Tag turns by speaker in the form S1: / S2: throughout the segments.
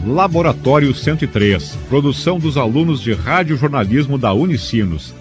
S1: Laboratório 103, produção dos alunos de radiojornalismo da Unicinos.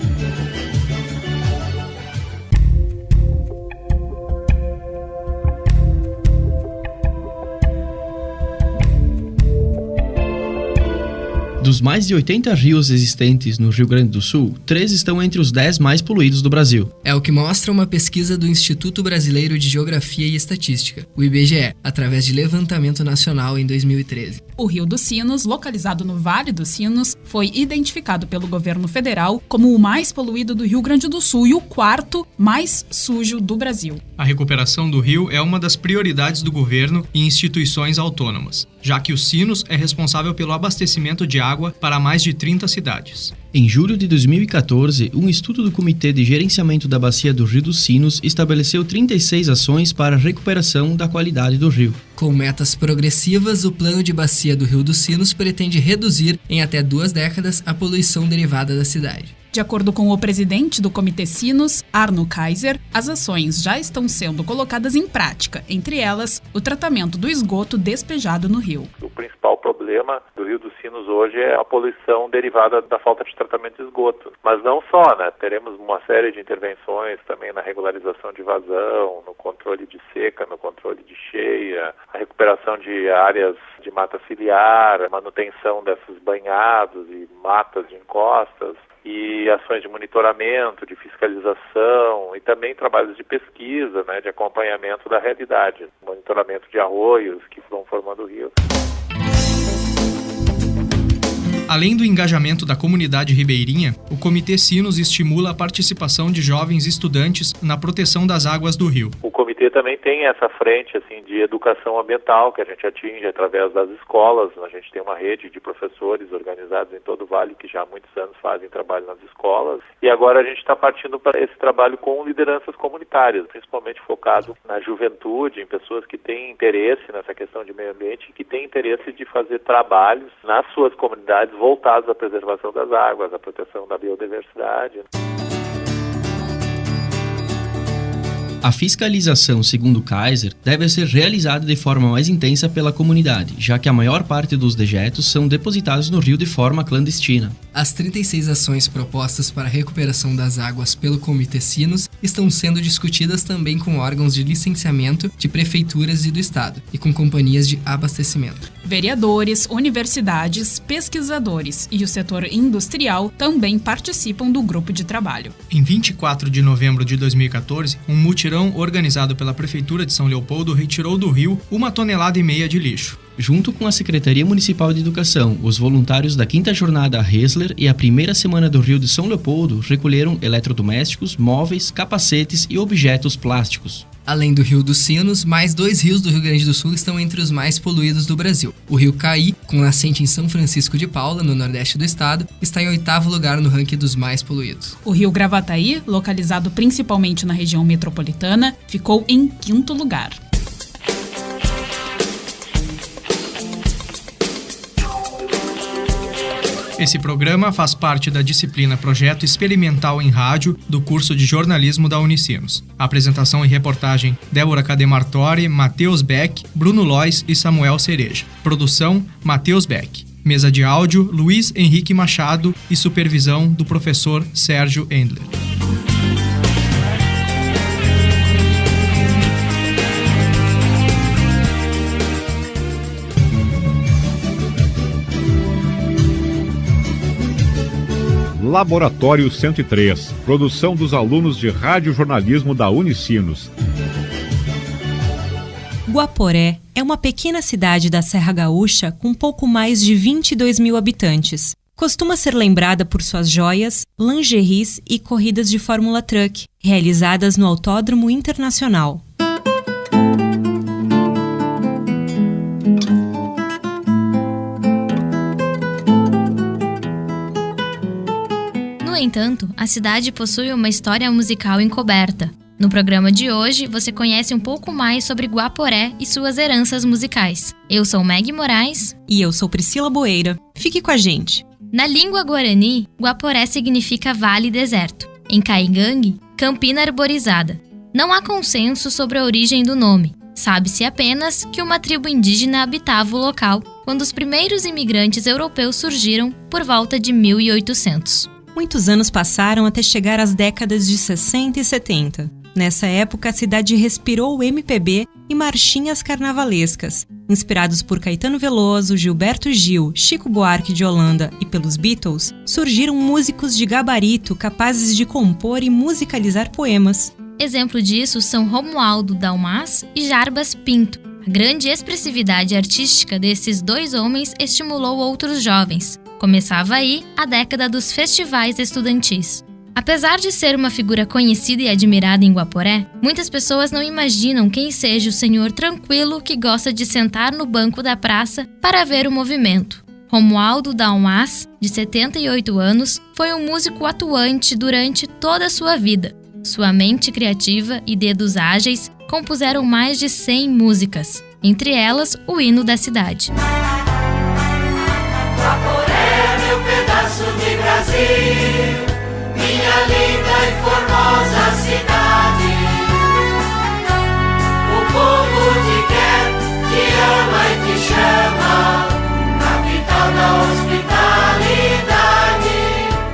S2: Dos mais de 80 rios existentes no Rio Grande do Sul, 3 estão entre os 10 mais poluídos do Brasil.
S3: É o que mostra uma pesquisa do Instituto Brasileiro de Geografia e Estatística, o IBGE, através de levantamento nacional em 2013.
S4: O Rio dos Sinos, localizado no Vale dos Sinos, foi identificado pelo governo federal como o mais poluído do Rio Grande do Sul e o 4º mais sujo do Brasil.
S5: A recuperação do rio é uma das prioridades do governo e instituições autônomas, já que os Sinos é responsável pelo abastecimento de água para mais de 30 cidades.
S2: Em julho de 2014, um estudo do Comitê de Gerenciamento da Bacia do Rio dos Sinos estabeleceu 36 ações para a recuperação da qualidade do rio.
S3: Com metas progressivas, o Plano de Bacia do Rio dos Sinos pretende reduzir em até 2 décadas a poluição derivada da cidade.
S4: De acordo com o presidente do Comitê Sinos, Arno Kaiser, as ações já estão sendo colocadas em prática, entre elas o tratamento do esgoto despejado no rio.
S6: O principal problema do Rio dos Sinos hoje é a poluição derivada da falta de tratamento de esgoto. Mas não só, né? Teremos uma série de intervenções também na regularização de vazão, no controle de seca, no controle de cheia, a recuperação de áreas de mata ciliar, a manutenção desses banhados e matas de encostas, e ações de monitoramento, de fiscalização e também trabalhos de pesquisa, né, de acompanhamento da realidade, monitoramento de arroios que vão formando o rio.
S5: Além do engajamento da comunidade ribeirinha, o Comitê Sinos estimula a participação de jovens estudantes na proteção das águas do rio.
S6: O comitê também tem essa frente assim, de educação ambiental que a gente atinge através das escolas. A gente tem uma rede de professores organizados em todo o Vale que já há muitos anos fazem trabalho nas escolas. E agora a gente está partindo para esse trabalho com lideranças comunitárias, principalmente focado na juventude, em pessoas que têm interesse nessa questão de meio ambiente e que têm interesse de fazer trabalhos nas suas comunidades voltados à preservação das águas, à proteção da biodiversidade.
S2: A fiscalização, segundo Kaiser, deve ser realizada de forma mais intensa pela comunidade, já que a maior parte dos dejetos são depositados no rio de forma clandestina.
S3: As 36 ações propostas para a recuperação das águas pelo Comitê Sinos estão sendo discutidas também com órgãos de licenciamento de prefeituras e do Estado e com companhias de abastecimento.
S4: Vereadores, universidades, pesquisadores e o setor industrial também participam do grupo de trabalho.
S5: Em 24 de novembro de 2014, um mutirão organizado pela Prefeitura de São Leopoldo retirou do rio 1,5 toneladas de lixo.
S2: Junto com a Secretaria Municipal de Educação, os voluntários da 5ª Jornada Hessler e a primeira semana do Rio de São Leopoldo recolheram eletrodomésticos, móveis, capacetes e objetos plásticos.
S3: Além do Rio dos Sinos, mais 2 rios do Rio Grande do Sul estão entre os mais poluídos do Brasil. O Rio Caí, com nascente em São Francisco de Paula, no nordeste do estado, está em 8º lugar no ranking dos mais poluídos.
S4: O Rio Gravataí, localizado principalmente na região metropolitana, ficou em 5º lugar.
S5: Esse programa faz parte da disciplina Projeto Experimental em Rádio do curso de jornalismo da Unicinos. Apresentação e reportagem: Débora Cademartori, Matheus Beck, Bruno Lois e Samuel Cereja. Produção: Matheus Beck. Mesa de áudio: Luiz Henrique Machado e supervisão do professor Sérgio Endler.
S1: Laboratório 103, produção dos alunos de radiojornalismo da Unicinos.
S7: Guaporé é uma pequena cidade da Serra Gaúcha com pouco mais de 22 mil habitantes. Costuma ser lembrada por suas joias, lingeries e corridas de Fórmula Truck, realizadas no Autódromo Internacional.
S8: No entanto, a cidade possui uma história musical encoberta. No programa de hoje, você conhece um pouco mais sobre Guaporé e suas heranças musicais. Eu sou Meg Moraes.
S7: E eu sou Priscila Boeira. Fique com a gente.
S8: Na língua guarani, Guaporé significa vale deserto. Em Caigangue, campina arborizada. Não há consenso sobre a origem do nome. Sabe-se apenas que uma tribo indígena habitava o local quando os primeiros imigrantes europeus surgiram por volta de 1800.
S7: Muitos anos passaram até chegar às décadas de 60 e 70. Nessa época, a cidade respirou o MPB e marchinhas carnavalescas. Inspirados por Caetano Veloso, Gilberto Gil, Chico Buarque de Holanda e pelos Beatles, surgiram músicos de gabarito capazes de compor e musicalizar poemas.
S8: Exemplo disso são Romualdo Dalmas e Jarbas Pinto. A grande expressividade artística desses dois homens estimulou outros jovens. Começava aí a década dos festivais estudantis. Apesar de ser uma figura conhecida e admirada em Guaporé, muitas pessoas não imaginam quem seja o senhor tranquilo que gosta de sentar no banco da praça para ver o movimento. Romualdo Dalmas, de 78 anos, foi um músico atuante durante toda a sua vida. Sua mente criativa e dedos ágeis compuseram mais de 100 músicas, entre elas o hino da cidade.
S9: Guaporé, meu pedaço de Brasil, minha linda e formosa cidade. O povo te quer, te ama e te chama, capital da hospitalidade.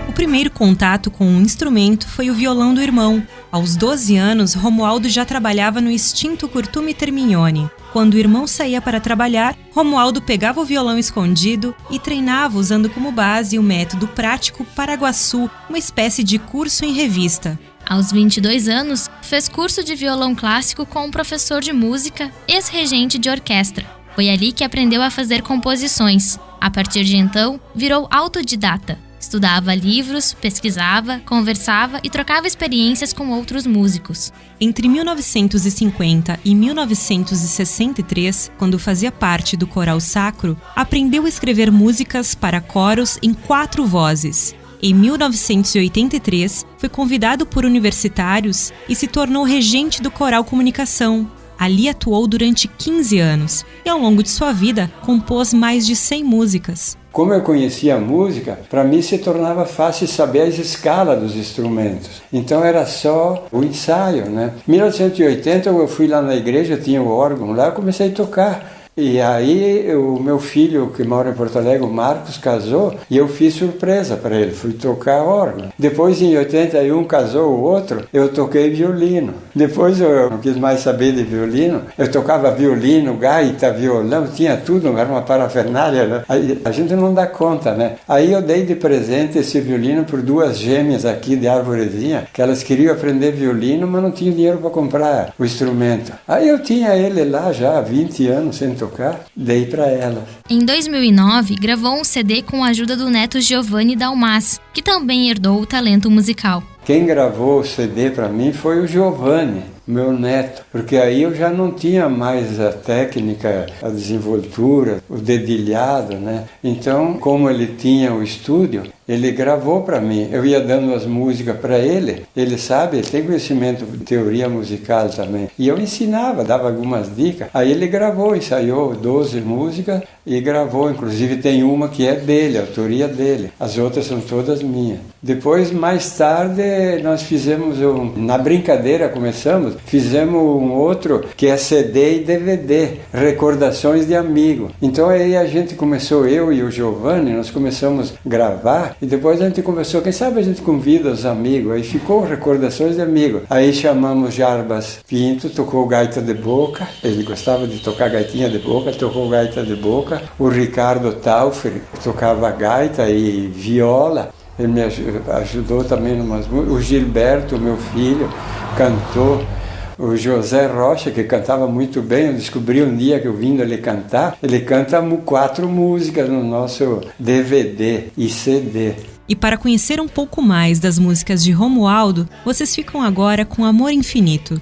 S7: O primeiro contato com um instrumento foi o violão do irmão. Aos 12 anos, Romualdo já trabalhava no extinto Curtume Termignoni. Quando o irmão saía para trabalhar, Romualdo pegava o violão escondido e treinava usando como base o método prático Paraguaçu, uma espécie de curso em revista.
S8: Aos 22 anos, fez curso de violão clássico com um professor de música, ex-regente de orquestra. Foi ali que aprendeu a fazer composições. A partir de então, virou autodidata. Estudava livros, pesquisava, conversava e trocava experiências com outros músicos.
S7: Entre 1950 e 1963, quando fazia parte do coral sacro, aprendeu a escrever músicas para coros em 4 vozes. Em 1983, foi convidado por universitários e se tornou regente do Coral Comunicação. Ali atuou durante 15 anos e, ao longo de sua vida, compôs mais de 100 músicas.
S10: Como eu conhecia a música, para mim se tornava fácil saber as escalas dos instrumentos. Então era só o ensaio, né? Em 1980 eu fui lá na igreja, tinha o órgão lá, eu comecei a tocar. E aí o meu filho, que mora em Porto Alegre, o Marcos, casou e eu fiz surpresa para ele, fui tocar órgão. Depois, em 81, casou o outro, eu toquei violino. Depois eu não quis mais saber de violino, eu tocava violino, gaita, violão, tinha tudo, era uma parafernália, né? Aí a gente não dá conta, né? Aí eu dei de presente esse violino por 2 gêmeas aqui de Arvorezinha, que elas queriam aprender violino, mas não tinham dinheiro para comprar o instrumento. Aí eu tinha ele lá já há 20 anos sem tocar, dei para elas.
S8: Em 2009, gravou um CD com a ajuda do neto Giovanni Dalmas, que também herdou o talento musical.
S10: Quem gravou o CD para mim foi o Giovanni, meu neto, porque aí eu já não tinha mais a técnica, a desenvoltura, o dedilhado, né? Então, como ele tinha o estúdio, ele gravou para mim. Eu ia dando as músicas para ele, ele sabe, ele tem conhecimento de teoria musical também. E eu ensinava, dava algumas dicas. Aí ele gravou, ensaiou 12 músicas e gravou, inclusive tem uma que é dele, a autoria dele. As outras são todas minhas. Depois, mais tarde, nós fizemos na brincadeira fizemos um outro que é CD e DVD, Recordações de Amigo. Então aí a gente começou, eu e o Giovanni, nós começamos a gravar e depois a gente conversou, quem sabe a gente convida os amigos, aí ficou Recordações de Amigo. Aí chamamos Jarbas Pinto, tocou gaita de boca, ele gostava de tocar gaitinha de boca, tocou gaita de boca. O Ricardo Taufer tocava gaita e viola. Ele me ajudou também em umas músicas. O Gilberto, meu filho, cantou. O José Rocha, que cantava muito bem, eu descobri um dia que eu vim ele cantar, ele canta 4 músicas no nosso DVD e CD.
S7: E para conhecer um pouco mais das músicas de Romualdo, vocês ficam agora com Amor Infinito.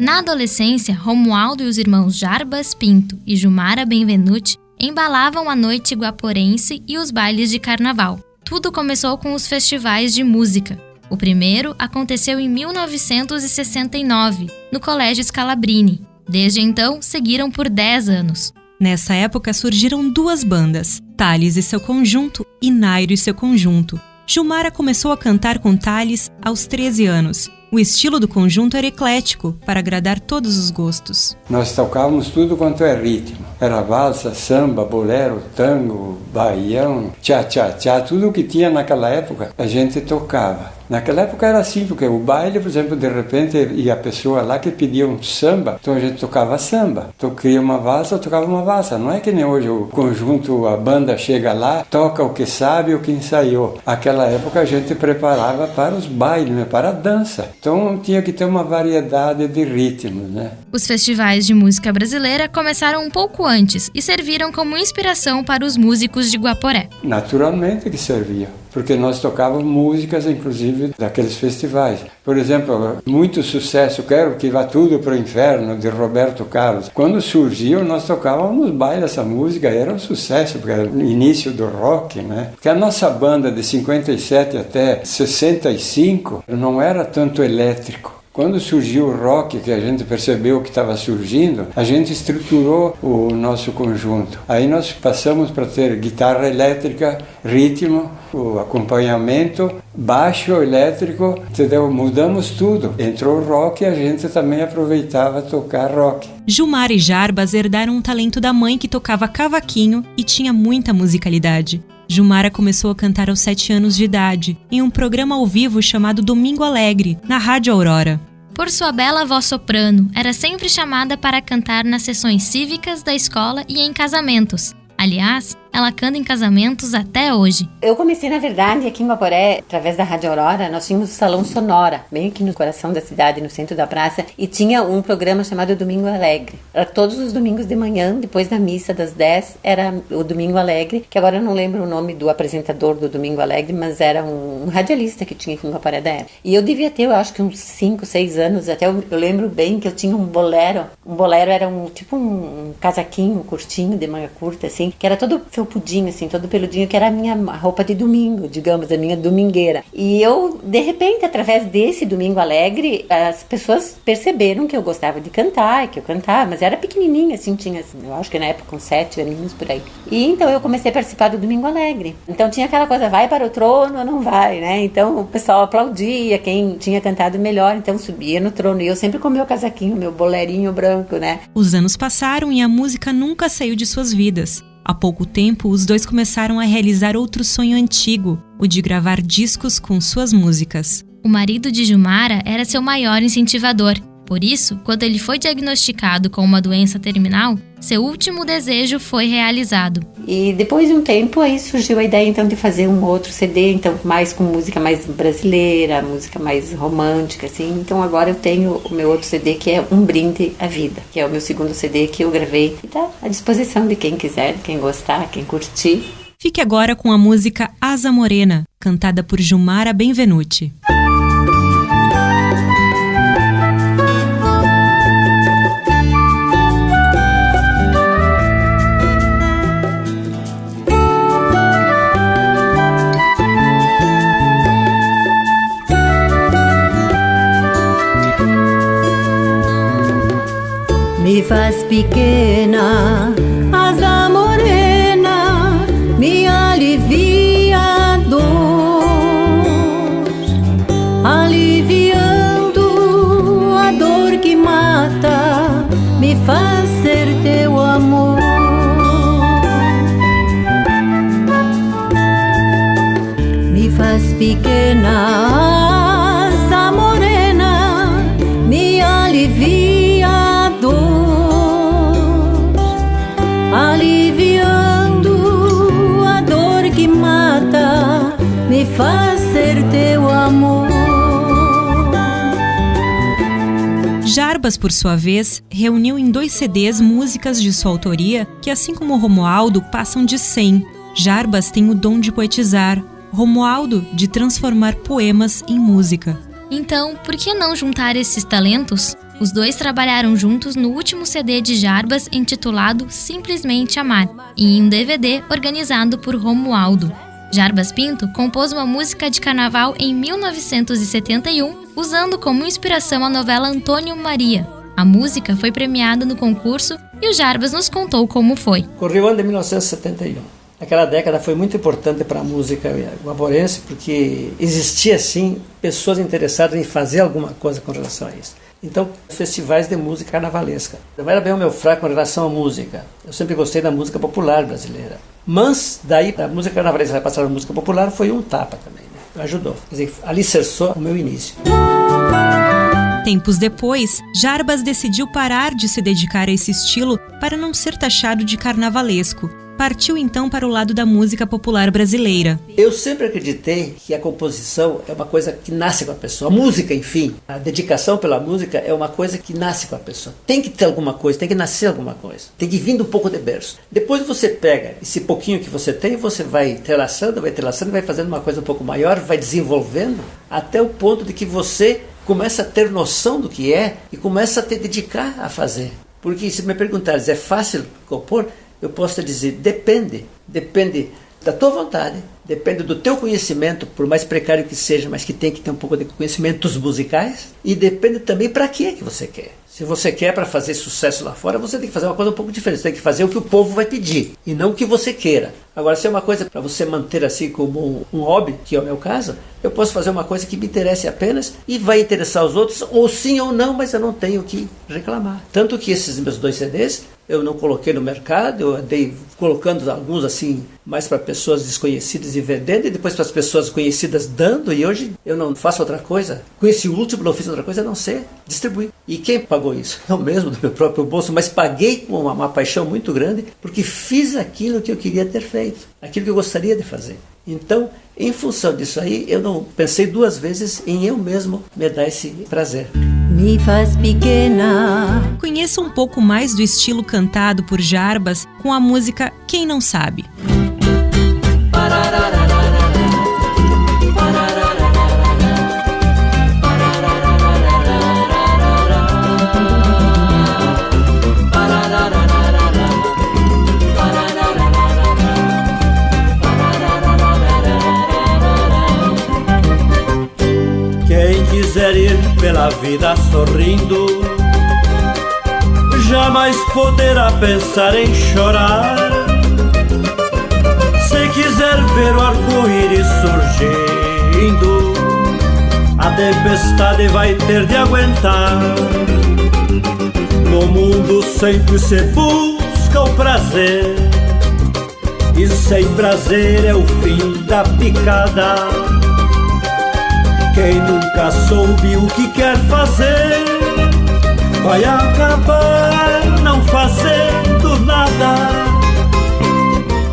S8: Na adolescência, Romualdo e os irmãos Jarbas Pinto e Jumara Benvenuti embalavam a noite guaporense e os bailes de carnaval. Tudo começou com os festivais de música. O primeiro aconteceu em 1969, no Colégio Scalabrini. Desde então, seguiram por 10 anos.
S7: Nessa época surgiram 2 bandas, Thales e seu conjunto e Nairo e seu conjunto. Gilmara começou a cantar com Thales aos 13 anos. O estilo do conjunto era eclético, para agradar todos os gostos.
S10: Nós tocávamos tudo quanto é ritmo. Era valsa, samba, bolero, tango, baião, tchá-tchá-tchá, tudo o que tinha naquela época a gente tocava. Naquela época era assim, porque o baile, por exemplo, de repente ia a pessoa lá que pedia um samba, então a gente tocava samba. Então queria uma valsa, eu tocava uma valsa. Não é que nem hoje o conjunto, a banda chega lá, toca o que sabe, o que ensaiou. Naquela época a gente preparava para os bailes, né, para a dança. Então tinha que ter uma variedade de ritmos, né?
S8: Os festivais de música brasileira começaram um pouco antes e serviram como inspiração para os músicos de Guaporé.
S10: Naturalmente que servia, porque nós tocávamos músicas, inclusive, daqueles festivais. Por exemplo, muito sucesso, Quero que Vá Tudo para o Inferno, de Roberto Carlos. Quando surgiu, nós tocávamos nos bailes essa música, era um sucesso, porque era o início do rock, né? Porque a nossa banda de 57 até 65 não era tanto elétrico. Quando surgiu o rock, que a gente percebeu que estava surgindo, a gente estruturou o nosso conjunto. Aí nós passamos para ter guitarra elétrica, ritmo, o acompanhamento, baixo elétrico, entendeu? Mudamos tudo. Entrou o rock e a gente também aproveitava tocar rock.
S7: Gilmara e Jarbas herdaram um talento da mãe que tocava cavaquinho e tinha muita musicalidade. Gilmara começou a cantar aos 7 anos de idade, em um programa ao vivo chamado Domingo Alegre, na Rádio Aurora.
S8: Por sua bela voz soprano, era sempre chamada para cantar nas sessões cívicas da escola e em casamentos. Aliás, ela canta em casamentos até hoje.
S11: Eu comecei, na verdade, aqui em Guaporé, através da Rádio Aurora. Nós tínhamos o Salão Sonora, bem aqui no coração da cidade, no centro da praça, e tinha um programa chamado Domingo Alegre. Era todos os domingos de manhã, depois da missa das 10, era o Domingo Alegre, que agora eu não lembro o nome do apresentador do Domingo Alegre, mas era um radialista que tinha aqui em Guaporé da época. E eu devia ter, eu acho que uns 5, 6 anos, até eu lembro bem que eu tinha um bolero. Um bolero era um casaquinho curtinho, de manga curta, assim, que era todo felpudinho, assim, todo peludinho, que era a minha roupa de domingo, digamos, a minha domingueira. E eu, de repente, através desse Domingo Alegre, as pessoas perceberam que eu gostava de cantar, que eu cantava, mas era pequenininha, assim, tinha, eu acho que na época, com 7 aninhos, por aí. E então eu comecei a participar do Domingo Alegre. Então tinha aquela coisa, vai para o trono ou não vai, né? Então o pessoal aplaudia, quem tinha cantado melhor, então subia no trono. E eu sempre com meu casaquinho, meu bolerinho branco, né?
S7: Os anos passaram e a música nunca saiu de suas vidas. Há pouco tempo, os dois começaram a realizar outro sonho antigo, o de gravar discos com suas músicas.
S8: O marido de Gilmara era seu maior incentivador. Por isso, quando ele foi diagnosticado com uma doença terminal, seu último desejo foi realizado.
S11: E depois de um tempo, aí surgiu a ideia então de fazer um outro CD, então mais com música mais brasileira, música mais romântica, assim. Então agora eu tenho o meu outro CD, que é Um Brinde à Vida, que é o meu segundo CD que eu gravei. E tá à disposição de quem quiser, quem gostar, quem curtir.
S7: Fique agora com a música Asa Morena, cantada por Gilmara Benvenuti.
S12: Me faz pequena, asa morena, me alivia a dor, aliviando a dor que mata, me faz ser teu amor. Me faz pequena, asa morena, me alivia a dor, aliviando a dor que mata, me faz ser teu amor.
S7: Jarbas, por sua vez, reuniu em 2 CDs músicas de sua autoria que, assim como Romualdo, passam de 100. Jarbas tem o dom de poetizar, Romualdo de transformar poemas em música.
S8: Então, por que não juntar esses talentos? Os dois trabalharam juntos no último CD de Jarbas, intitulado Simplesmente Amar, e em um DVD organizado por Romualdo. Jarbas Pinto compôs uma música de carnaval em 1971, usando como inspiração a novela Antônio Maria. A música foi premiada no concurso e o Jarbas nos contou como foi.
S13: Correu o ano de 1971. Aquela década foi muito importante para a música guaporense, porque existia, assim, pessoas interessadas em fazer alguma coisa com relação a isso. Então, festivais de música carnavalesca. Não era bem o meu fraco com relação à música. Eu sempre gostei da música popular brasileira. Mas, daí, a música carnavalesca vai passar a música popular foi um tapa também, né? Ajudou. Quer dizer, alicerçou o meu início.
S7: Tempos depois, Jarbas decidiu parar de se dedicar a esse estilo para não ser taxado de carnavalesco. Partiu então para o lado da música popular brasileira.
S13: Eu sempre acreditei que a composição é uma coisa que nasce com a pessoa. A música, enfim, a dedicação pela música é uma coisa que nasce com a pessoa. Tem que ter alguma coisa, tem que nascer alguma coisa. Tem que vir um pouco de berço. Depois você pega esse pouquinho que você tem, você vai entrelaçando, vai fazendo uma coisa um pouco maior, vai desenvolvendo até o ponto de que você começa a ter noção do que é e começa a te dedicar a fazer. Porque se me perguntares, é fácil compor? Eu posso te dizer, depende da tua vontade, depende do teu conhecimento, por mais precário que seja, mas que tem que ter um pouco de conhecimentos musicais, e depende também para que você quer. Se você quer para fazer sucesso lá fora, você tem que fazer uma coisa um pouco diferente, você tem que fazer o que o povo vai pedir, e não o que você queira. Agora, se é uma coisa para você manter assim como um hobby, que é o meu caso, eu posso fazer uma coisa que me interesse apenas e vai interessar os outros, ou sim ou não, mas eu não tenho que reclamar. Tanto que esses meus 2 CDs, eu não coloquei no mercado, eu andei colocando alguns assim, mais para pessoas desconhecidas e vendendo, e depois para as pessoas conhecidas dando, e hoje eu não faço outra coisa. Com esse último não fiz outra coisa a não ser distribuir. E quem pagou isso? Eu mesmo, do meu próprio bolso, mas paguei com uma paixão muito grande, porque fiz aquilo que eu queria ter feito, aquilo que eu gostaria de fazer. Então, em função disso aí, eu não pensei 2 vezes em eu mesmo me dar esse prazer.
S12: Me faz pequena.
S7: Conheça um pouco mais do estilo cantado por Jarbas com a música Quem Não Sabe.
S14: Quiser ir pela vida sorrindo, jamais poderá pensar em chorar. Se quiser ver o arco-íris surgindo, a tempestade vai ter de aguentar. No mundo sempre se busca o prazer, e sem prazer é o fim da picada. Quem nunca soube o que quer fazer, vai acabar não fazendo nada.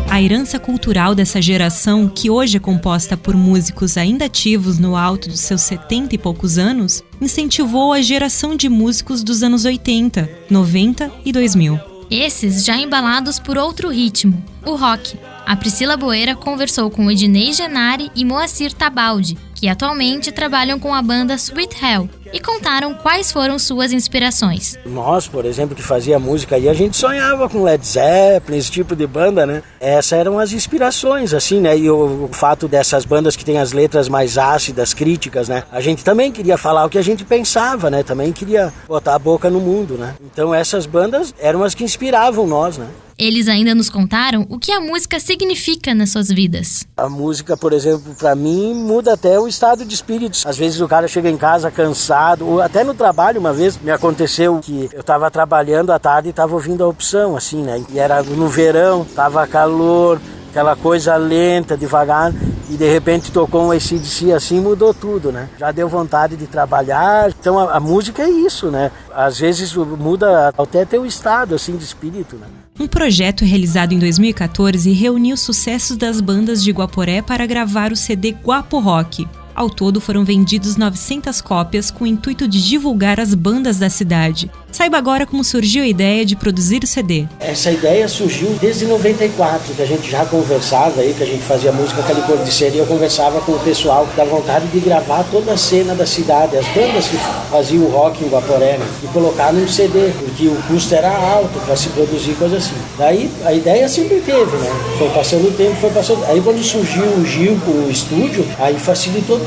S7: A herança cultural dessa geração, que hoje é composta por músicos ainda ativos no alto dos seus 70 e poucos anos, incentivou a geração de músicos dos anos 80, 90 e 2000.
S8: Esses já embalados por outro ritmo, o rock. A Priscila Boeira conversou com Ednei Genari e Moacir Tabaldi, que atualmente trabalham com a banda Sweet Hell, e contaram quais foram suas inspirações.
S15: Nós, por exemplo, que fazia música aí, a gente sonhava com Led Zeppelin, esse tipo de banda, né? Essas eram as inspirações, assim, né? E o fato dessas bandas que têm as letras mais ácidas, críticas, né? A gente também queria falar o que a gente pensava, né? Também queria botar a boca no mundo, né? Então essas bandas eram as que inspiravam nós, né?
S8: Eles ainda nos contaram o que a música significa nas suas vidas.
S15: A música, por exemplo, para mim, muda até o estado de espírito. Às vezes o cara chega em casa cansado, ou até no trabalho, uma vez me aconteceu que eu estava trabalhando à tarde e estava ouvindo a opção, assim, né? E era no verão, estava calor, aquela coisa lenta, devagar, e de repente tocou um AC/DC assim, mudou tudo, né? Já deu vontade de trabalhar. Então a música é isso, né? Às vezes muda até teu estado, assim, de espírito, né?
S7: Um projeto realizado em 2014 reuniu sucessos das bandas de Guaporé para gravar o CD Guapo Rock. Ao todo foram vendidos 900 cópias com o intuito de divulgar as bandas da cidade. Saiba agora como surgiu a ideia de produzir o CD.
S15: Essa ideia surgiu desde 94, que a gente já conversava aí, que a gente fazia música Calicor de Cera, e eu conversava com o pessoal da vontade de gravar toda a cena da cidade, as bandas que faziam o rock em Guaporé, né? E colocar num CD, porque o custo era alto para se produzir coisa assim. Daí a ideia sempre teve, né? Foi passando o tempo, foi passando. Aí quando surgiu o Gil com o estúdio, aí facilitou tudo.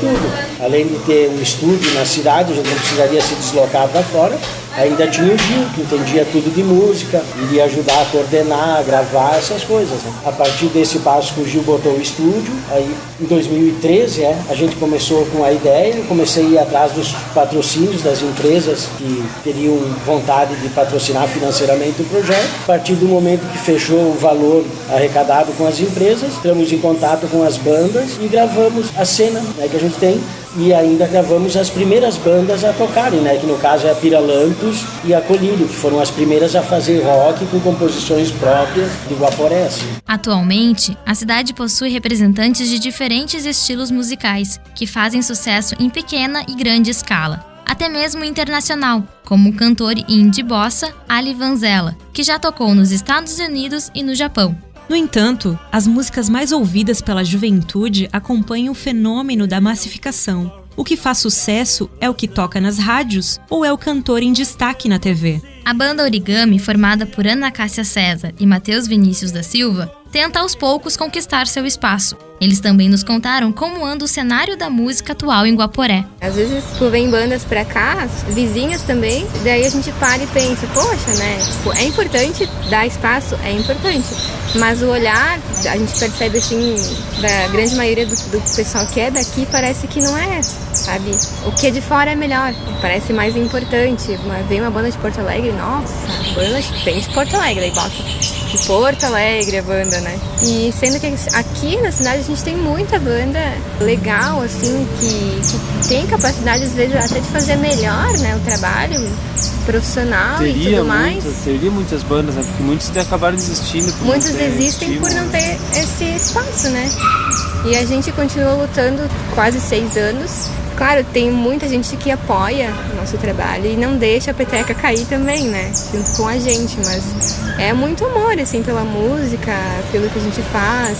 S15: Além de ter um estúdio na cidade, a gente não precisaria se deslocar para fora, ainda tinha o Gil, que entendia tudo de música, iria ajudar a coordenar, a gravar essas coisas, né? A partir desse passo que o Gil botou o estúdio, aí em 2013 a gente começou com a ideia, eu comecei a ir atrás dos patrocínios das empresas que teriam vontade de patrocinar financeiramente o projeto. A partir do momento que fechou o valor arrecadado com as empresas, entramos em contato com as bandas e gravamos a cena, né, que a gente tem. E ainda gravamos as primeiras bandas a tocarem, né? Que no caso é a Piralantos e a Colírio, que foram as primeiras a fazer rock com composições próprias de Guaporé.
S8: Atualmente, a cidade possui representantes de diferentes estilos musicais, que fazem sucesso em pequena e grande escala, até mesmo internacional, como o cantor indie bossa Ali Vanzella, que já tocou nos Estados Unidos e no Japão.
S7: No entanto, as músicas mais ouvidas pela juventude acompanham o fenômeno da massificação. O que faz sucesso é o que toca nas rádios ou é o cantor em destaque na TV.
S8: A banda Origami, formada por Ana Cássia César e Matheus Vinícius da Silva, tenta aos poucos conquistar seu espaço. Eles também nos contaram como anda o cenário da música atual em Guaporé.
S16: Às vezes vem bandas pra cá, vizinhas também, daí a gente para e pensa, poxa, né? É importante dar espaço, é importante. Mas o olhar, a gente percebe assim, da grande maioria do pessoal que é daqui, parece que não é, sabe? O que é de fora é melhor, parece mais importante. Vem uma banda de Porto Alegre, nossa, a banda tem de Porto Alegre, aí bota de Porto Alegre a banda, né? E sendo que aqui na cidade a gente tem muita banda legal, assim, que tem capacidade às vezes até de fazer melhor, né, o trabalho profissional e tudo mais.
S17: Teria muitas bandas, né? Porque muitos acabaram desistindo.
S16: Muitos desistem por não ter esse espaço, né? E a gente continua lutando quase 6 anos. Claro, tem muita gente que apoia o nosso trabalho e não deixa a peteca cair também, né? Junto com a gente, mas é muito amor, assim, pela música, pelo que a gente faz.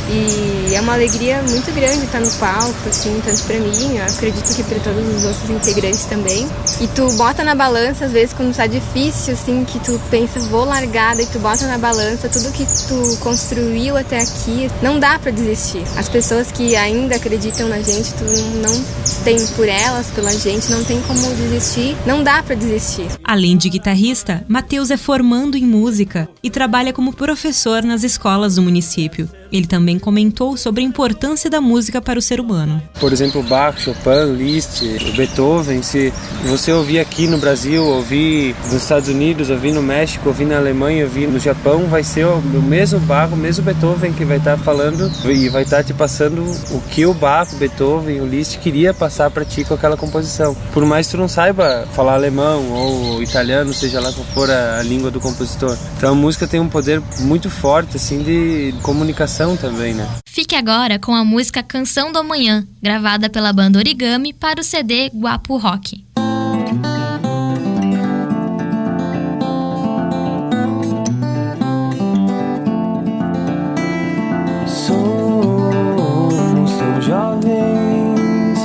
S16: E é uma alegria muito grande estar no palco, assim, tanto pra mim, eu acredito que pra todos os outros integrantes também. E tu bota na balança, às vezes, quando tá difícil, assim, que tu pensa, vou largar, e tu bota na balança tudo que tu construiu até aqui, não dá pra desistir. As pessoas que ainda acreditam na gente, tu não tem por elas, pela gente, não tem como desistir, não dá pra desistir.
S7: Além de guitarrista, Matheus é formando em música e trabalha como professor nas escolas do município. Ele também comentou sobre a importância da música para o ser humano.
S17: Por exemplo, Bach, Chopin, Liszt, Beethoven, se você ouvir aqui no Brasil, ouvir nos Estados Unidos, ouvir no México, ouvir na Alemanha, ouvir no Japão, vai ser o mesmo Bach, o mesmo Beethoven que vai estar falando e vai estar te passando o que o Bach, o Beethoven, o Liszt queria passar para ti com aquela composição. Por mais que tu não saiba falar alemão ou italiano, seja lá qual for a língua do compositor. Então a música tem um poder muito forte assim de comunicação também, né?
S8: Fique agora com a música Canção do Amanhã, gravada pela banda Origami para o CD Guapo Rock.
S18: Somos tão jovens,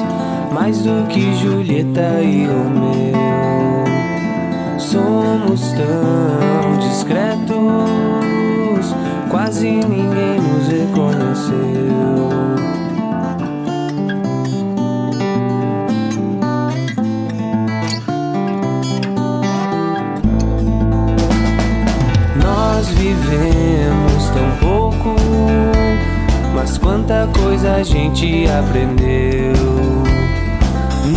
S18: mais do que Julieta e Romeu. Somos tão discretos, quase ninguém nos reconheceu. Nós vivemos tão pouco, mas quanta coisa a gente aprendeu.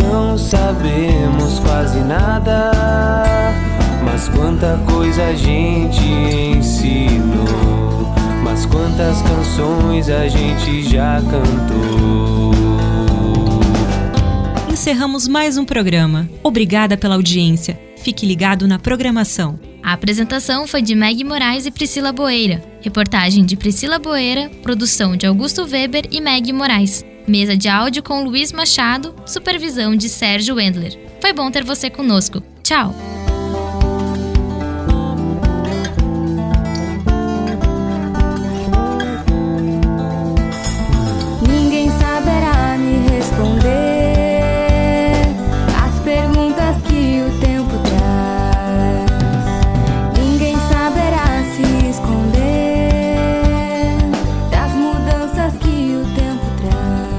S18: Não sabemos quase nada, mas quanta coisa a gente ensinou. Mas quantas canções a gente já cantou.
S7: Encerramos mais um programa. Obrigada pela audiência. Fique ligado na programação.
S8: A apresentação foi de Meg Moraes e Priscila Boeira. Reportagem de Priscila Boeira, produção de Augusto Weber e Meg Moraes. Mesa de áudio com Luiz Machado, supervisão de Sérgio Wendler. Foi bom ter você conosco. Tchau!
S12: Ninguém saberá me responder as perguntas que o tempo traz. Ninguém saberá se esconder das mudanças que o tempo traz.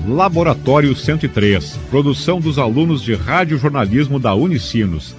S1: Laboratório 103, produção dos alunos de radiojornalismo da Unicinos.